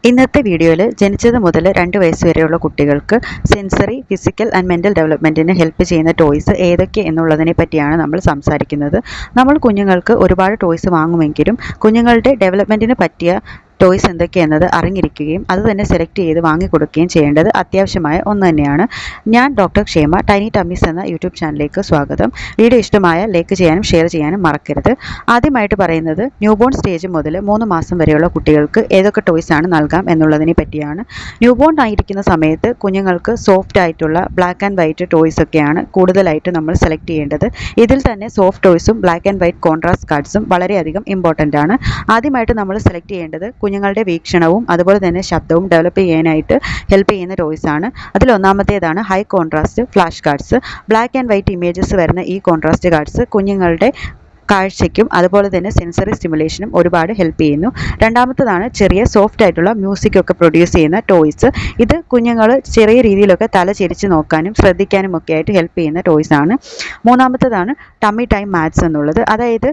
ഇന്നത്തെ വീഡിയോയിൽ ജനിച്ചത് മുതൽ 2 വയസ്സ് വരെയുള്ള കുട്ടികൾക്ക് സെൻസറി, ഫിസിക്കൽ ആൻഡ് മെൻ്റൽ ഡെവലപ്മെൻറ്റിന് ഹെൽപ്പ് ചെയ്യുന്ന ടോയ്സ് ഏതൊക്കെ എന്നുള്ളതിനെ പറ്റിയാണ് നമ്മൾ സംസാരിക്കുന്നത്. നമ്മൾ കുഞ്ഞുങ്ങൾക്ക് ഒരുപാട് ടോയ്സ് വാങ്ങുമെങ്കിലും കുഞ്ഞുങ്ങളുടെ ഡെവലപ്മെൻറ്റിന് പറ്റിയ ടോയ്സ് എന്തൊക്കെയെന്നത് അറിഞ്ഞിരിക്കുകയും അത് തന്നെ സെലക്ട് ചെയ്ത് വാങ്ങിക്കൊടുക്കുകയും ചെയ്യേണ്ടത് അത്യാവശ്യമായ ഒന്ന് തന്നെയാണ്. ഞാൻ ഡോക്ടർ ക്ഷേമ, ടൈനി ടമ്മീസ് എന്ന യൂട്യൂബ് ചാനലിലേക്ക് സ്വാഗതം. വീഡിയോ ഇഷ്ടമായ ലൈക്ക് ചെയ്യാനും ഷെയർ ചെയ്യാനും മറക്കരുത്. ആദ്യമായിട്ട് പറയുന്നത് ന്യൂബോൺ സ്റ്റേജ് മുതൽ 3 മാസം വരെയുള്ള കുട്ടികൾക്ക് ഏതൊക്കെ ടോയ്സ് ആണ് നൽകാം എന്നുള്ളതിനെ പറ്റിയാണ്. ന്യൂബോൺ ആയിരിക്കുന്ന സമയത്ത് കുഞ്ഞുങ്ങൾക്ക് സോഫ്റ്റ് ആയിട്ടുള്ള ബ്ലാക്ക് ആൻഡ് വൈറ്റ് ടോയ്സ് ഒക്കെയാണ് കൂടുതലായിട്ട് നമ്മൾ സെലക്ട് ചെയ്യേണ്ടത്. ഇതിൽ തന്നെ സോഫ്റ്റ് ടോയ്സും ബ്ലാക്ക് ആൻഡ് വൈറ്റ് കോൺട്രാസ്റ്റ് കാർഡ്സും വളരെയധികം ഇമ്പോർട്ടൻ്റ് ആണ്. ആദ്യമായിട്ട് നമ്മൾ സെലക്ട് ചെയ്യേണ്ടത് കുഞ്ഞുങ്ങളുടെ വീക്ഷണവും അതുപോലെ തന്നെ ശബ്ദവും ഡെവലപ്പ് ചെയ്യാനായിട്ട് ഹെൽപ്പ് ചെയ്യുന്ന ടോയ്സ് ആണ്. അതിൽ ഒന്നാമത്തേതാണ് high contrast flash cards. Black and white images വരുന്ന ഈ കോൺട്രാസ്റ്റ് കാർഡ്സ് കുഞ്ഞുങ്ങളുടെ കാഴ്ചയ്ക്കും അതുപോലെ തന്നെ സെൻസറി സ്റ്റിമുലേഷനും ഒരുപാട് ഹെൽപ്പ് ചെയ്യുന്നു. രണ്ടാമത്തേതാണ് ചെറിയ സോഫ്റ്റ് ആയിട്ടുള്ള മ്യൂസിക്കൊക്കെ പ്രൊഡ്യൂസ് ചെയ്യുന്ന ടോയ്സ്. ഇത് കുഞ്ഞുങ്ങൾ ചെറിയ രീതിയിലൊക്കെ തല ചെരിച്ച് നോക്കാനും ശ്രദ്ധിക്കാനും ഒക്കെ ആയിട്ട് ഹെൽപ്പ് ചെയ്യുന്ന ടോയ്സ് ആണ്. മൂന്നാമത്തേതാണ് ടമ്മി ടൈം മാത്സ് എന്നുള്ളത്. അതായത്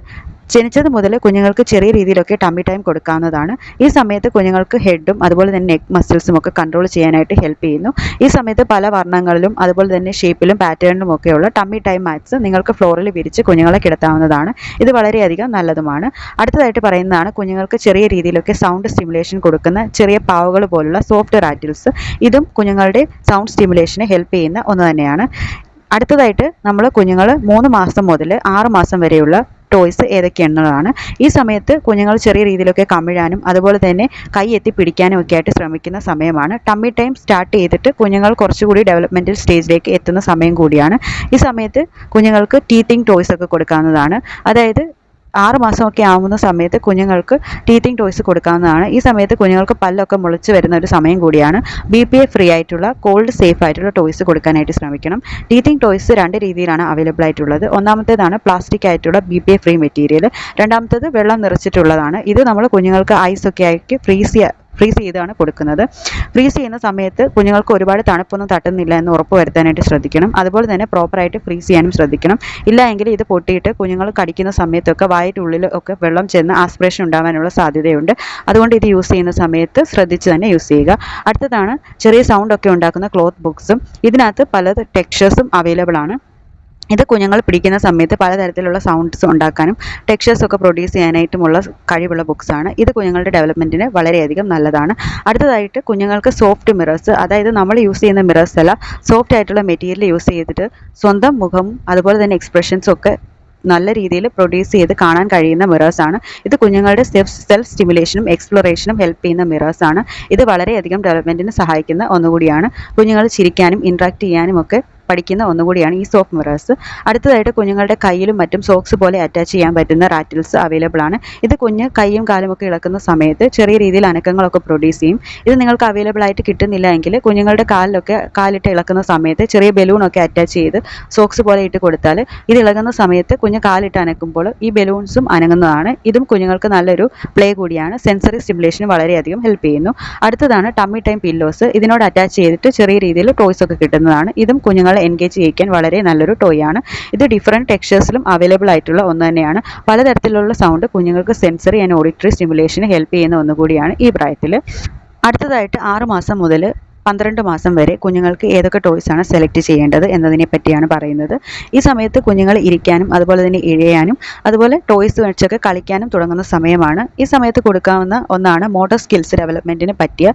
ജനിച്ചത് മുതൽ കുഞ്ഞുങ്ങൾക്ക് ചെറിയ രീതിയിലൊക്കെ ടമ്മി ടൈം കൊടുക്കാവുന്നതാണ്. ഈ സമയത്ത് കുഞ്ഞുങ്ങൾക്ക് ഹെഡും അതുപോലെ തന്നെ നെക്ക് മസിൽസും ഒക്കെ കൺട്രോൾ ചെയ്യാനായിട്ട് ഹെൽപ്പ് ചെയ്യുന്നു. ഈ സമയത്ത് പല വർണ്ണങ്ങളിലും അതുപോലെ തന്നെ ഷേപ്പിലും പാറ്റേണിലും ഒക്കെയുള്ള ടമ്മി ടൈം മാറ്റ്സ് നിങ്ങൾക്ക് ഫ്ലോറിൽ വിരിച്ച് കുഞ്ഞുങ്ങളെ കിടത്താവുന്നതാണ്. ഇത് വളരെയധികം നല്ലതുമാണ്. അടുത്തതായിട്ട് പറയുന്നതാണ് കുഞ്ഞുങ്ങൾക്ക് ചെറിയ രീതിയിലൊക്കെ സൗണ്ട് സ്റ്റിമുലേഷൻ കൊടുക്കുന്ന ചെറിയ പാവകൾ പോലുള്ള സോഫ്റ്റ് റാറ്റിൽസ്. ഇതും കുഞ്ഞുങ്ങളുടെ സൗണ്ട് സ്റ്റിമുലേഷന് ഹെൽപ്പ് ചെയ്യുന്ന ഒന്ന് തന്നെയാണ്. അടുത്തതായിട്ട് നമ്മൾ കുഞ്ഞുങ്ങൾ 3 മാസം മുതൽ 6 മാസം വരെയുള്ള ടോയ്സ് ഏതൊക്കെയാണെന്നുള്ളതാണ്. ഈ സമയത്ത് കുഞ്ഞുങ്ങൾ ചെറിയ രീതിയിലൊക്കെ കമിഴാനും അതുപോലെ തന്നെ കൈ എത്തി പിടിക്കാനും ഒക്കെ ആയിട്ട് ശ്രമിക്കുന്ന സമയമാണ്. ടമ്മി ടൈം സ്റ്റാർട്ട് ചെയ്തിട്ട് കുഞ്ഞുങ്ങൾ കുറച്ചുകൂടി ഡെവലപ്മെൻറ്റൽ സ്റ്റേജിലേക്ക് എത്തുന്ന സമയം കൂടിയാണ്. ഈ സമയത്ത് കുഞ്ഞുങ്ങൾക്ക് ടീത്തിങ് ടോയ്സ് ഒക്കെ കൊടുക്കാവുന്നതാണ്. അതായത് 6 മാസമൊക്കെ ആവുന്ന സമയത്ത് കുഞ്ഞുങ്ങൾക്ക് ടീത്തിങ് ടോയ്സ് കൊടുക്കാവുന്നതാണ്. ഈ സമയത്ത് കുഞ്ഞുങ്ങൾക്ക് പല്ലൊക്കെ മുളച്ച് വരുന്ന ഒരു സമയം കൂടിയാണ്. BPA ഫ്രീ ആയിട്ടുള്ള കോൾഡ് സേഫ് ആയിട്ടുള്ള ടോയ്സ് കൊടുക്കാനായിട്ട് ശ്രമിക്കണം. ടീത്തിങ് ടോയ്സ് 2 രീതിയിലാണ് അവൈലബിൾ ആയിട്ടുള്ളത്. ഒന്നാമത്തേതാണ് പ്ലാസ്റ്റിക് ആയിട്ടുള്ള BPA ഫ്രീ മെറ്റീരിയൽ. രണ്ടാമത്തേത് വെള്ളം നിറച്ചിട്ടുള്ളതാണ്. ഇത് നമ്മൾ കുഞ്ഞുങ്ങൾക്ക് ഐസൊക്കെ ആക്കി ഫ്രീസ് ചെയ്താണ് കൊടുക്കുന്നത്. ഫ്രീസ് ചെയ്യുന്ന സമയത്ത് കുഞ്ഞുങ്ങൾക്ക് ഒരുപാട് തണുപ്പൊന്നും തട്ടുന്നില്ല എന്ന് ഉറപ്പ് വരുത്താനായിട്ട് ശ്രദ്ധിക്കണം. അതുപോലെ തന്നെ പ്രോപ്പറായിട്ട് ഫ്രീസ് ചെയ്യാനും ശ്രദ്ധിക്കണം. ഇല്ല എങ്കിൽ ഇത് പൊട്ടിയിട്ട് കുഞ്ഞുങ്ങൾ കടിക്കുന്ന സമയത്തൊക്കെ വായിട്ടുള്ളിൽ ഒക്കെ വെള്ളം ചെന്ന് ആസ്പിറേഷൻ ഉണ്ടാകാനുള്ള സാധ്യതയുണ്ട്. അതുകൊണ്ട് ഇത് യൂസ് ചെയ്യുന്ന സമയത്ത് ശ്രദ്ധിച്ച് തന്നെ യൂസ് ചെയ്യുക. അടുത്തതാണ് ചെറിയ സൗണ്ട് ഒക്കെ ഉണ്ടാക്കുന്ന ക്ലോത്ത് ബുക്സും. ഇതിനകത്ത് പല ടെക്സ്ചേഴ്സും അവൈലബിൾ ആണ്. ഇത് കുഞ്ഞുങ്ങൾ പിടിക്കുന്ന സമയത്ത് പലതരത്തിലുള്ള സൗണ്ട്സ് ഉണ്ടാക്കാനും ടെക്സ്ചേഴ്സ് ഒക്കെ പ്രൊഡ്യൂസ് ചെയ്യാനായിട്ടുമുള്ള കഴിവുള്ള ബുക്സാണ്. ഇത് കുഞ്ഞുങ്ങളുടെ ഡെവലപ്മെൻറ്റിന് വളരെയധികം നല്ലതാണ്. അടുത്തതായിട്ട് കുഞ്ഞുങ്ങൾക്ക് സോഫ്റ്റ് മിറേഴ്സ്, അതായത് നമ്മൾ യൂസ് ചെയ്യുന്ന മിറേഴ്സ് അല്ല, സോഫ്റ്റ് ആയിട്ടുള്ള മെറ്റീരിയൽ യൂസ് ചെയ്തിട്ട് സ്വന്തം മുഖം അതുപോലെ തന്നെ എക്സ്പ്രഷൻസും ഒക്കെ നല്ല രീതിയിൽ പ്രൊഡ്യൂസ് ചെയ്ത് കാണാൻ കഴിയുന്ന മിറേഴ്സാണ്. ഇത് കുഞ്ഞുങ്ങളുടെ സെൽഫ് സ്റ്റിമുലേഷനും എക്സ്പ്ലോറേഷനും ഹെൽപ്പ് ചെയ്യുന്ന മിറേഴ്സാണ്. ഇത് വളരെയധികം ഡെവലപ്മെൻറ്റിന് സഹായിക്കുന്ന ഒന്നുകൂടിയാണ്. കുഞ്ഞുങ്ങൾ ചിരിക്കാനും ഇൻട്രാക്ട് ചെയ്യാനും ഒക്കെ പഠിക്കുന്ന ഒന്നുകൂടിയാണ് ഈ സോഫ്റ്റ് മിറേഴ്സ്. അടുത്തതായിട്ട് കുഞ്ഞുങ്ങളുടെ കയ്യിലും മറ്റും സോക്സ് പോലെ അറ്റാച്ച് ചെയ്യാൻ പറ്റുന്ന റാറ്റിൽസ് അവൈലബിൾ ആണ്. ഇത് കുഞ്ഞ് കൈയും കാലും ഒക്കെ ഇളക്കുന്ന സമയത്ത് ചെറിയ രീതിയിൽ അനക്കങ്ങളൊക്കെ പ്രൊഡ്യൂസ് ചെയ്യും. ഇത് നിങ്ങൾക്ക് അവൈലബിൾ ആയിട്ട് കിട്ടുന്നില്ല എങ്കിൽ കുഞ്ഞുങ്ങളുടെ കാലിട്ട് ഇളക്കുന്ന സമയത്ത് ചെറിയ ബലൂണൊക്കെ അറ്റാച്ച് ചെയ്ത് സോക്സ് പോലെ ഇട്ട് കൊടുത്താൽ ഇത് ഇളകുന്ന സമയത്ത് കുഞ്ഞ് കാലിട്ട് അനക്കുമ്പോൾ ഈ ബലൂൺസും അനങ്ങുന്നതാണ്. ഇതും കുഞ്ഞുങ്ങൾക്ക് നല്ലൊരു പ്ലേ കൂടിയാണ്. സെൻസറി സ്റ്റിമുലേഷന് വളരെയധികം ഹെൽപ്പ് ചെയ്യുന്നു. അടുത്തതാണ് ടമ്മി ടൈം പില്ലോസ്. ഇതിനോട് അറ്റാച്ച് ചെയ്തിട്ട് ചെറിയ രീതിയിൽ ടോയ്സ് ഒക്കെ കിട്ടുന്നതാണ്. ഇതും കുഞ്ഞുങ്ങൾ എൻഗേജ് ചെയ്യിക്കാൻ വളരെ നല്ലൊരു ടോയ് ആണ്. ഇത് ഡിഫറെൻറ്റ് ടെക്സ്ചേഴ്സിലും അവൈലബിൾ ആയിട്ടുള്ള ഒന്ന് തന്നെയാണ്. പലതരത്തിലുള്ള സൗണ്ട് കുഞ്ഞുങ്ങൾക്ക് സെൻസറി ആൻഡ് ഓഡിറ്ററി സ്റ്റിമുലേഷന് ഹെൽപ്പ് ചെയ്യുന്ന ഒന്നുകൂടിയാണ് ഈ പ്രായത്തിൽ. അടുത്തതായിട്ട് 6 മാസം മുതൽ 12 മാസം വരെ കുഞ്ഞുങ്ങൾക്ക് ഏതൊക്കെ ടോയ്സ് ആണ് സെലക്ട് ചെയ്യേണ്ടത് എന്നതിനെ പറ്റിയാണ് പറയുന്നത്. ഈ സമയത്ത് കുഞ്ഞുങ്ങൾ ഇരിക്കാനും അതുപോലെ തന്നെ ഇഴയാനും അതുപോലെ ടോയ്സ് വെച്ചൊക്കെ കളിക്കാനും തുടങ്ങുന്ന സമയമാണ്. ഈ സമയത്ത് കൊടുക്കാവുന്ന ഒന്നാണ് മോട്ടോർ സ്കിൽസ് ഡെവലപ്മെൻറ്റിന് പറ്റിയ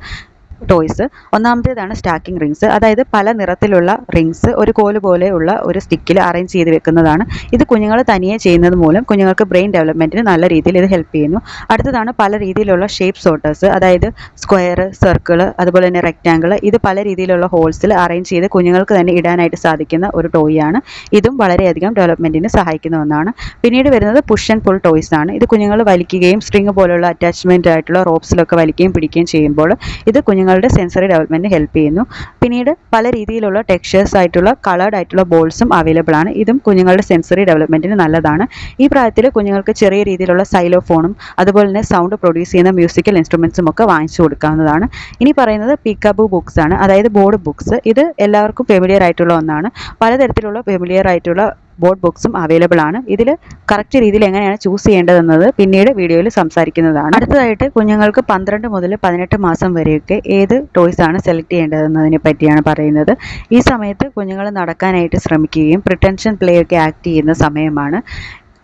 ടോയ്സ്. ഒന്നാമത്തേതാണ് stacking rings. അതായത് പല നിറത്തിലുള്ള റിങ്സ് ഒരു കോല് പോലെയുള്ള ഒരു സ്റ്റിക്കിൽ അറേഞ്ച് ചെയ്ത് വെക്കുന്നതാണ്. ഇത് കുഞ്ഞുങ്ങൾ തനിയെ ചെയ്യുന്നത് മൂലം കുഞ്ഞുങ്ങൾക്ക് ബ്രെയിൻ ഡെവലപ്മെൻറ്റിന് നല്ല രീതിയിൽ ഇത് ഹെൽപ്പ് ചെയ്യുന്നു. അടുത്തതാണ് പല രീതിയിലുള്ള ഷേപ്പ് സോർട്ടേഴ്സ്. അതായത് സ്ക്വയർ, സർക്കിൾ, അതുപോലെ തന്നെ റെക്റ്റാങ്കിൾ. ഇത് പല രീതിയിലുള്ള ഹോൾസിൽ അറേഞ്ച് ചെയ്ത് കുഞ്ഞുങ്ങൾക്ക് തന്നെ ഇടാനായിട്ട് സാധിക്കുന്ന ഒരു ടോയ് ആണ്. ഇതും വളരെയധികം ഡെവലപ്മെൻറ്റിന് സഹായിക്കുന്ന ഒന്നാണ്. പിന്നീട് വരുന്നത് പുഷ് ആൻഡ് പുൾ ടോയ്സ് ആണ്. ഇത് കുഞ്ഞുങ്ങൾ വലിക്കുകയും സ്ട്രിങ് പോലുള്ള അറ്റാച്ച്മെൻ്റ് ആയിട്ടുള്ള റോപ്സിലൊക്കെ വലിക്കുകയും പിടിക്കുകയും ചെയ്യുമ്പോൾ ഇത് കുഞ്ഞുങ്ങളുടെ സെൻസറി ഡെവലപ്മെൻറ്റ് ഹെൽപ്പ് ചെയ്യുന്നു. പിന്നീട് പല രീതിയിലുള്ള ടെക്സ്ചേഴ്സ് ആയിട്ടുള്ള കളേർഡ് ആയിട്ടുള്ള ബോൾസും അവൈലബിൾ ആണ്. ഇതും കുഞ്ഞുങ്ങളുടെ സെൻസറി ഡെവലപ്മെൻറ്റിന് നല്ലതാണ്. ഈ പ്രായത്തിൽ കുഞ്ഞുങ്ങൾക്ക് ചെറിയ രീതിയിലുള്ള സൈലോഫോണും അതുപോലെ തന്നെ സൗണ്ട് പ്രൊഡ്യൂസ് ചെയ്യുന്ന മ്യൂസിക്കൽ ഇൻസ്ട്രുമെൻസും ഒക്കെ വാങ്ങിച്ചു കൊടുക്കാവുന്നതാണ്. ഇനി പറയുന്നത് പിക്കബു ബുക്സ് ആണ്. അതായത് ബോർഡ് ബുക്സ്. ഇത് എല്ലാവർക്കും ഫെമിലിയർ ആയിട്ടുള്ള ഒന്നാണ്. പലതരത്തിലുള്ള ഫെമിലിയർ ആയിട്ടുള്ള ബോർഡ് ബുക്സും അവൈലബിൾ ആണ്. ഇതിൽ കറക്റ്റ് രീതിയിൽ എങ്ങനെയാണ് ചൂസ് ചെയ്യേണ്ടതെന്നത് പിന്നീട് വീഡിയോയിൽ സംസാരിക്കുന്നതാണ്. അടുത്തതായിട്ട് കുഞ്ഞുങ്ങൾക്ക് 12 മുതൽ 18 മാസം വരെയൊക്കെ ഏത് ടോയ്സ് ആണ് സെലക്ട് ചെയ്യേണ്ടതെന്നതിനെ പറ്റിയാണ് പറയുന്നത്. ഈ സമയത്ത് കുഞ്ഞുങ്ങൾ നടക്കാനായിട്ട് ശ്രമിക്കുകയും പ്രിറ്റൻഷൻ പ്ലേ ഒക്കെ ആക്ട് ചെയ്യുന്ന സമയമാണ്.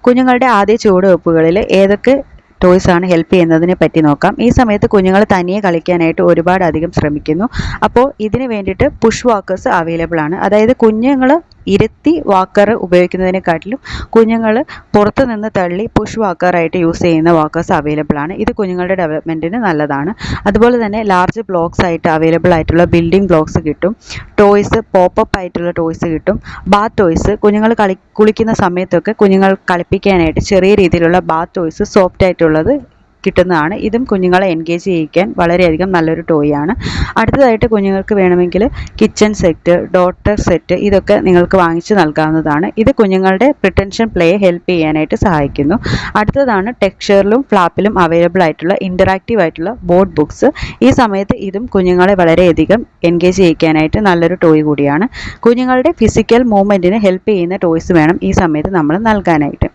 കുഞ്ഞുങ്ങളുടെ ആദ്യ ചുവടുവെപ്പുകളിൽ ഏതൊക്കെ ടോയ്സ് ആണ് ഹെൽപ്പ് ചെയ്യുന്നതിനെ പറ്റി നോക്കാം. ഈ സമയത്ത് കുഞ്ഞുങ്ങൾ തനിയെ കളിക്കാനായിട്ട് ഒരുപാട് അധികം ശ്രമിക്കുന്നു. അപ്പോൾ ഇതിന് വേണ്ടിയിട്ട് പുഷ് വാക്കേഴ്സ് അവൈലബിൾ ആണ്. അതായത് കുഞ്ഞുങ്ങൾ ഇരുത്തി വാക്കർ ഉപയോഗിക്കുന്നതിനെക്കാട്ടിലും കുഞ്ഞുങ്ങൾ പുറത്തു നിന്ന് തള്ളി പുഷ് വാക്കറായിട്ട് യൂസ് ചെയ്യുന്ന വാക്കേഴ്സ് അവൈലബിൾ ആണ്. ഇത് കുഞ്ഞുങ്ങളുടെ ഡെവലപ്മെൻറ്റിന് നല്ലതാണ്. അതുപോലെ തന്നെ ലാർജ് ബ്ലോക്സ് ആയിട്ട് അവൈലബിൾ ആയിട്ടുള്ള ബിൽഡിംഗ് ബ്ലോക്സ് കിട്ടും. ടോയ്സ് പോപ്പപ്പ് ആയിട്ടുള്ള ടോയ്സ് കിട്ടും. ബാത്ത് ടോയ്സ് കുഞ്ഞുങ്ങൾ കുളിക്കുന്ന സമയത്തൊക്കെ കുഞ്ഞുങ്ങൾ കളിപ്പിക്കാനായിട്ട് ചെറിയ രീതിയിലുള്ള ബാത്ത് ടോയ്സ് സോഫ്റ്റ് ആയിട്ടുള്ളത് കിട്ടുന്നതാണ്. ഇതും കുഞ്ഞുങ്ങളെ എൻഗേജ് ചെയ്യിക്കാൻ വളരെയധികം നല്ലൊരു ടോയ് ആണ്. അടുത്തതായിട്ട് കുഞ്ഞുങ്ങൾക്ക് വേണമെങ്കിൽ കിച്ചൺ സെറ്റ്, ഡോട്ടർ സെറ്റ് ഇതൊക്കെ നിങ്ങൾക്ക് വാങ്ങിച്ച് നൽകാവുന്നതാണ്. ഇത് കുഞ്ഞുങ്ങളുടെ പ്രിറ്റൻഷൻ പ്ലേയെ ഹെൽപ്പ് ചെയ്യാനായിട്ട് സഹായിക്കുന്നു. അടുത്തതാണ് ടെക്സ്ചറിലും ഫ്ലാപ്പിലും അവൈലബിൾ ആയിട്ടുള്ള ഇൻ്ററാക്റ്റീവ് ആയിട്ടുള്ള ബോർഡ് ബുക്സ്. ഈ സമയത്ത് ഇതും കുഞ്ഞുങ്ങളെ വളരെയധികം എൻഗേജ് ചെയ്യിക്കാനായിട്ട് നല്ലൊരു ടോയ് കൂടിയാണ്. കുഞ്ഞുങ്ങളുടെ ഫിസിക്കൽ മൂവ്മെൻറ്റിന് ഹെൽപ്പ് ചെയ്യുന്ന ടോയ്സ് വേണം ഈ സമയത്ത് നമ്മൾ നൽകാനായിട്ട്.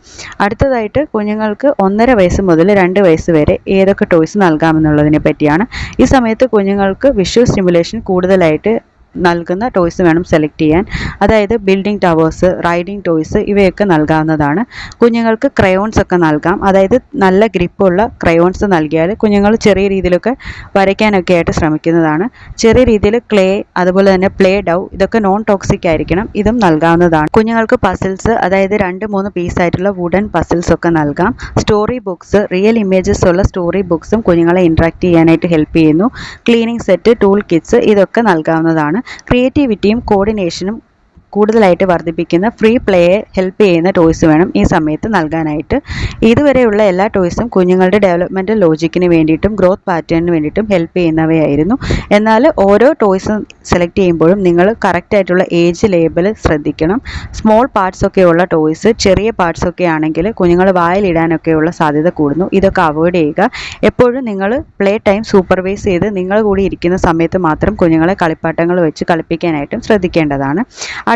അടുത്തതായിട്ട് കുഞ്ഞുങ്ങൾക്ക് 1.5 വയസ്സ് മുതൽ 2 വയസ്സ് വരെ ഏതൊക്കെ ടോയ്സ് നൽകാമെന്നുള്ളതിനെ പറ്റിയാണ്. ഈ സമയത്ത് കുഞ്ഞുങ്ങൾക്ക് വിഷ്വൽ സ്റ്റിമുലേഷൻ കൂടുതലായിട്ട് നൽകുന്ന ടോയ്സ് വേണം സെലക്ട് ചെയ്യാൻ. അതായത് ബിൽഡിംഗ് ടവേഴ്സ്, റൈഡിംഗ് ടോയ്സ് ഇവയൊക്കെ നൽകാവുന്നതാണ്. കുഞ്ഞുങ്ങൾക്ക് ക്രയോൺസ് ഒക്കെ നൽകാം. അതായത് നല്ല ഗ്രിപ്പുള്ള ക്രയോൺസ് നൽകിയാൽ കുഞ്ഞുങ്ങൾ ചെറിയ രീതിയിലൊക്കെ വരയ്ക്കാനൊക്കെ ആയിട്ട് ശ്രമിക്കുന്നതാണ്. ചെറിയ രീതിയിൽ ക്ലേ, അതുപോലെ തന്നെ പ്ലേ ഡൗ ഇതൊക്കെ നോൺ ടോക്സിക് ആയിരിക്കണം. ഇതും നൽകാവുന്നതാണ്. കുഞ്ഞുങ്ങൾക്ക് പസിൽസ്, അതായത് 2-3 പീസായിട്ടുള്ള വുഡൻ പസിൽസ് ഒക്കെ നൽകാം. സ്റ്റോറി ബുക്സ്, റിയൽ ഇമേജസ് ഉള്ള സ്റ്റോറി ബുക്സും കുഞ്ഞുങ്ങളെ ഇൻട്രാക്ട് ചെയ്യാനായിട്ട് ഹെൽപ്പ് ചെയ്യുന്നു. ക്ലീനിങ് സെറ്റ്, ടൂൾ കിറ്റ്സ് ഇതൊക്കെ നൽകാവുന്നതാണ്. ക്രിയേറ്റിവിറ്റിയും കോർഡിനേഷനും കൂടുതലായിട്ട് വർദ്ധിപ്പിക്കുന്ന ഫ്രീ പ്ലേയെ ഹെൽപ്പ് ചെയ്യുന്ന ടോയ്സ് വേണം ഈ സമയത്ത് നൽകാനായിട്ട്. ഇതുവരെയുള്ള എല്ലാ ടോയ്സും കുഞ്ഞുങ്ങളുടെ ഡെവലപ്മെൻറ്റൽ ലോജിക്കിന് വേണ്ടിയിട്ടും ഗ്രോത്ത് പാറ്റേണിന് വേണ്ടിയിട്ടും ഹെൽപ്പ് ചെയ്യുന്നവയായിരുന്നു. എന്നാൽ ഓരോ ടോയ്സും സെലക്ട് ചെയ്യുമ്പോഴും നിങ്ങൾ കറക്റ്റായിട്ടുള്ള ഏജ് ലേബൽ ശ്രദ്ധിക്കണം. സ്മോൾ പാർട്സ് ഒക്കെയുള്ള ടോയ്സ്, ചെറിയ പാർട്സ് ഒക്കെ ആണെങ്കിൽ കുഞ്ഞുങ്ങൾ വായിലിടാനൊക്കെയുള്ള സാധ്യത കൂടുന്നു. ഇതൊക്കെ അവോയ്ഡ് ചെയ്യുക. എപ്പോഴും നിങ്ങൾ പ്ലേ ടൈം സൂപ്പർവൈസ് ചെയ്ത് നിങ്ങൾ കൂടി ഇരിക്കുന്ന സമയത്ത് മാത്രം കുഞ്ഞുങ്ങളെ കളിപ്പാട്ടങ്ങൾ വെച്ച് കളിപ്പിക്കാനായിട്ടും ശ്രദ്ധിക്കേണ്ടതാണ്.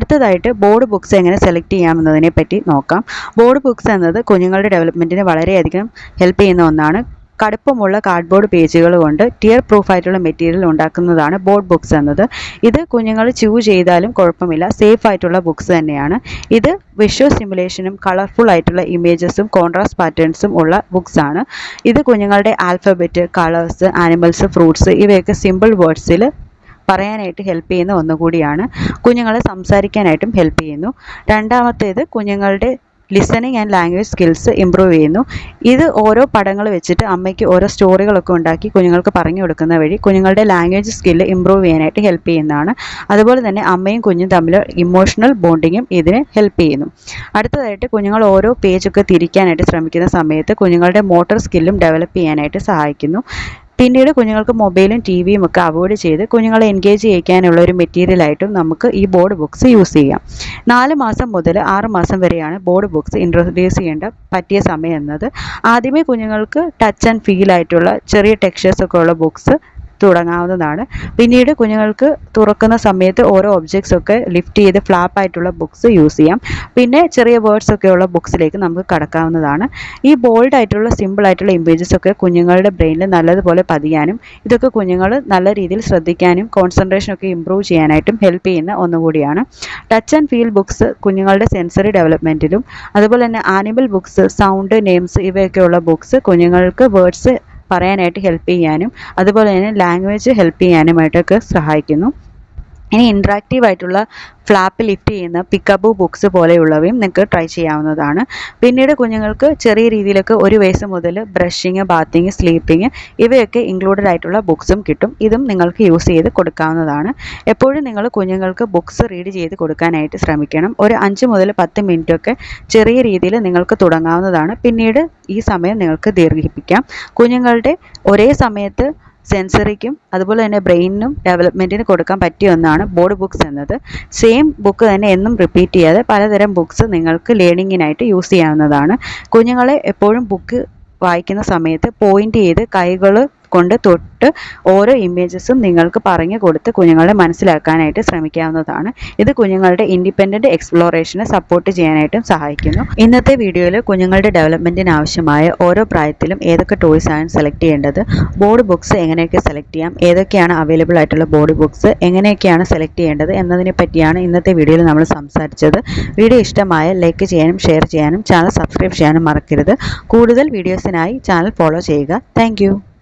അടുത്തതായിട്ട് ബോർഡ് ബുക്സ് എങ്ങനെ സെലക്ട് ചെയ്യാമെന്നതിനെ പറ്റി നോക്കാം. ബോർഡ് ബുക്സ് എന്നത് കുഞ്ഞുങ്ങളുടെ ഡെവലപ്മെൻറ്റിന് വളരെയധികം ഹെൽപ്പ് ചെയ്യുന്ന ഒന്നാണ്. കടുപ്പമുള്ള കാർഡ്ബോർഡ് പേജുകൾ കൊണ്ട് ടിയർ പ്രൂഫ് ആയിട്ടുള്ള മെറ്റീരിയൽ ഉണ്ടാക്കുന്നതാണ് ബോർഡ് ബുക്സ് എന്നത്. ഇത് കുഞ്ഞുങ്ങൾ ചെയ്താലും കുഴപ്പമില്ല, സേഫ് ആയിട്ടുള്ള ബുക്സ് തന്നെയാണ്. ഇത് വിഷ്വൽ സ്റ്റിമുലേഷനും കളർഫുൾ ആയിട്ടുള്ള ഇമേജസും കോൺട്രാസ്റ്റ് പാറ്റേൺസും ഉള്ള ബുക്സ് ആണ്. ഇത് കുഞ്ഞുങ്ങളുടെ ആൽഫബറ്റ്, കളേഴ്സ്, ആനിമൽസ്, ഫ്രൂട്ട്സ് ഇവയൊക്കെ സിമ്പിൾ വേർഡ്സിൽ പറയാനായിട്ട് ഹെൽപ്പ് ചെയ്യുന്ന ഒന്നുകൂടിയാണ്. കുഞ്ഞുങ്ങളെ സംസാരിക്കാനായിട്ടും ഹെൽപ്പ് ചെയ്യുന്നു. രണ്ടാമത്തേത് കുഞ്ഞുങ്ങളുടെ listening and language skills improve ചെയ്യുന്നു. ഇത് ഓരോ പടങ്ങൾ വെച്ചിട്ട് അമ്മയ്ക്ക് ഓരോ സ്റ്റോറികളൊക്കെ ഉണ്ടാക്കി കുഞ്ഞുങ്ങൾക്ക് പറഞ്ഞു കൊടുക്കുന്ന വഴി കുഞ്ഞുങ്ങളുടെ ലാംഗ്വേജ് സ്കില്ല് ഇമ്പ്രൂവ് ചെയ്യാനായിട്ട് ഹെൽപ്പ് ചെയ്യുന്നതാണ്. അതുപോലെ തന്നെ അമ്മയും കുഞ്ഞും തമ്മിൽ ഇമോഷണൽ ബോണ്ടിങ്ങും ഇതിന് ഹെൽപ്പ് ചെയ്യുന്നു. അടുത്തതായിട്ട് കുഞ്ഞുങ്ങൾ ഓരോ പേജൊക്കെ തിരിക്കാനായിട്ട് ശ്രമിക്കുന്ന സമയത്ത് കുഞ്ഞുങ്ങളുടെ മോട്ടോർ സ്കില്ലും ഡെവലപ്പ് ചെയ്യാനായിട്ട് സഹായിക്കുന്നു. പിന്നീട് കുഞ്ഞുങ്ങൾക്ക് മൊബൈലും ടിവിയും ഒക്കെ അവോയ്ഡ് ചെയ്ത് കുഞ്ഞുങ്ങളെ എൻഗേജ് ചെയ്യിക്കാനുള്ള ഒരു മെറ്റീരിയലായിട്ടും നമുക്ക് ഈ ബോർഡ് ബുക്സ് യൂസ് ചെയ്യാം. 4 മാസം മുതൽ 6 മാസം വരെയാണ് ബോർഡ് ബുക്സ് ഇൻട്രൊഡ്യൂസ് ചെയ്യേണ്ട പറ്റിയ സമയം എന്നത്. ആദ്യമേ കുഞ്ഞുങ്ങൾക്ക് ടച്ച് ആൻഡ് ഫീൽ ആയിട്ടുള്ള ചെറിയ ടെക്സ്ചേഴ്സ് ഒക്കെ ഉള്ള ബുക്സ് തുടങ്ങാവുന്നതാണ്. പിന്നീട് കുഞ്ഞുങ്ങൾക്ക് തുറക്കുന്ന സമയത്ത് ഓരോ ഒബ്ജക്ട്സ് ഒക്കെ ലിഫ്റ്റ് ചെയ്ത് ഫ്ലാപ്പ് ആയിട്ടുള്ള ബുക്സ് യൂസ് ചെയ്യാം. പിന്നെ ചെറിയ വേർഡ്സ് ഒക്കെയുള്ള ബുക്സിലേക്ക് നമുക്ക് കടക്കാവുന്നതാണ്. ഈ ബോൾഡ് ആയിട്ടുള്ള സിമ്പിൾ ആയിട്ടുള്ള ഇമേജസ് ഒക്കെ കുഞ്ഞുങ്ങളുടെ ബ്രെയിനിൽ നല്ലതുപോലെ പതിയാനും ഇതൊക്കെ കുഞ്ഞുങ്ങൾ നല്ല രീതിയിൽ ശ്രദ്ധിക്കാനും കോൺസെൻട്രേഷൻ ഒക്കെ ഇമ്പ്രൂവ് ചെയ്യാനായിട്ടും ഹെൽപ്പ് ചെയ്യുന്ന ഒന്നുകൂടിയാണ്. ടച്ച് ആൻഡ് ഫീൽ ബുക്സ് കുഞ്ഞുങ്ങളുടെ സെൻസറി ഡെവലപ്മെൻറ്റിലും അതുപോലെ തന്നെ ആനിമൽ ബുക്സ്, സൗണ്ട്, നെയിംസ് ഇവയൊക്കെയുള്ള ബുക്സ് കുഞ്ഞുങ്ങൾക്ക് വേർഡ്സ് പറയാനായിട്ട് ഹെൽപ്പ് ചെയ്യാനും അതുപോലെ തന്നെ ലാംഗ്വേജ് ഹെൽപ്പ് ചെയ്യാനുമായിട്ടൊക്കെ സഹായിക്കുന്നു. ഇനി ഇൻട്രാക്റ്റീവ് ആയിട്ടുള്ള ഫ്ലാപ്പ് ലിഫ്റ്റ് ചെയ്യുന്ന പിക്കബു ബുക്സ് പോലെയുള്ളവയും നിങ്ങൾക്ക് ട്രൈ ചെയ്യാവുന്നതാണ്. പിന്നീട് കുഞ്ഞുങ്ങൾക്ക് ചെറിയ രീതിയിലൊക്കെ 1 വയസ്സ് മുതൽ ബ്രഷിങ്, ബാത്തിങ്, സ്ലീപ്പിങ് ഇവയൊക്കെ ഇൻക്ലൂഡഡ് ആയിട്ടുള്ള ബുക്സും കിട്ടും. ഇതും നിങ്ങൾക്ക് യൂസ് ചെയ്ത് കൊടുക്കാവുന്നതാണ്. എപ്പോഴും നിങ്ങൾ കുഞ്ഞുങ്ങൾക്ക് ബുക്സ് റീഡ് ചെയ്ത് കൊടുക്കാനായിട്ട് ശ്രമിക്കണം. ഒരു 5 മുതൽ 10 മിനിറ്റൊക്കെ ചെറിയ രീതിയിൽ നിങ്ങൾക്ക് തുടങ്ങാവുന്നതാണ്. പിന്നീട് ഈ സമയം നിങ്ങൾക്ക് ദീർഘിപ്പിക്കാം. കുഞ്ഞുങ്ങളുടെ ഒരേ സമയത്ത് സെൻസറിക്കും അതുപോലെ തന്നെ ബ്രെയിനിനും ഡെവലപ്മെൻറ്റിന് കൊടുക്കാൻ പറ്റിയ ഒന്നാണ് ബോർഡ് ബുക്സ് എന്നത്. സെയിം ബുക്ക് തന്നെ എന്നും റിപ്പീറ്റ് ചെയ്യാതെ പലതരം ബുക്സ് നിങ്ങൾക്ക് ലേണിങ്ങിനായിട്ട് യൂസ് ചെയ്യാവുന്നതാണ്. കുഞ്ഞുങ്ങളെ എപ്പോഴും ബുക്ക് വായിക്കുന്ന സമയത്ത് പോയിന്റ് ചെയ്ത് കൈകൾ കൊണ്ട് തൊട്ട് ഓരോ ഇമേജസും നിങ്ങൾക്ക് പറഞ്ഞു കൊടുത്ത് കുഞ്ഞുങ്ങളെ മനസ്സിലാക്കാനായിട്ട് ശ്രമിക്കാവുന്നതാണ്. ഇത് കുഞ്ഞുങ്ങളുടെ ഇൻഡിപെൻഡൻറ്റ് എക്സ്പ്ലോറേഷനെ സപ്പോർട്ട് ചെയ്യാനായിട്ടും സഹായിക്കുന്നു. ഇന്നത്തെ വീഡിയോയിൽ കുഞ്ഞുങ്ങളുടെ ഡെവലപ്മെൻറ്റിന് ആവശ്യമായ ഓരോ പ്രായത്തിലും ഏതൊക്കെ ടോയ്സ് ആണ് സെലക്ട് ചെയ്യേണ്ടത്, ബോർഡ് ബുക്സ് എങ്ങനെയൊക്കെ സെലക്ട് ചെയ്യാം, ഏതൊക്കെയാണ് അവൈലബിൾ ആയിട്ടുള്ള ബോർഡ് ബുക്സ്, എങ്ങനെയൊക്കെയാണ് സെലക്ട് ചെയ്യേണ്ടത് എന്നതിനെ പറ്റിയാണ് ഇന്നത്തെ വീഡിയോയിൽ നമ്മൾ സംസാരിച്ചത്. വീഡിയോ ഇഷ്ടമായ ലൈക്ക് ചെയ്യാനും ഷെയർ ചെയ്യാനും ചാനൽ സബ്സ്ക്രൈബ് ചെയ്യാനും മറക്കരുത്. കൂടുതൽ വീഡിയോസിനായി ചാനൽ ഫോളോ ചെയ്യുക. താങ്ക്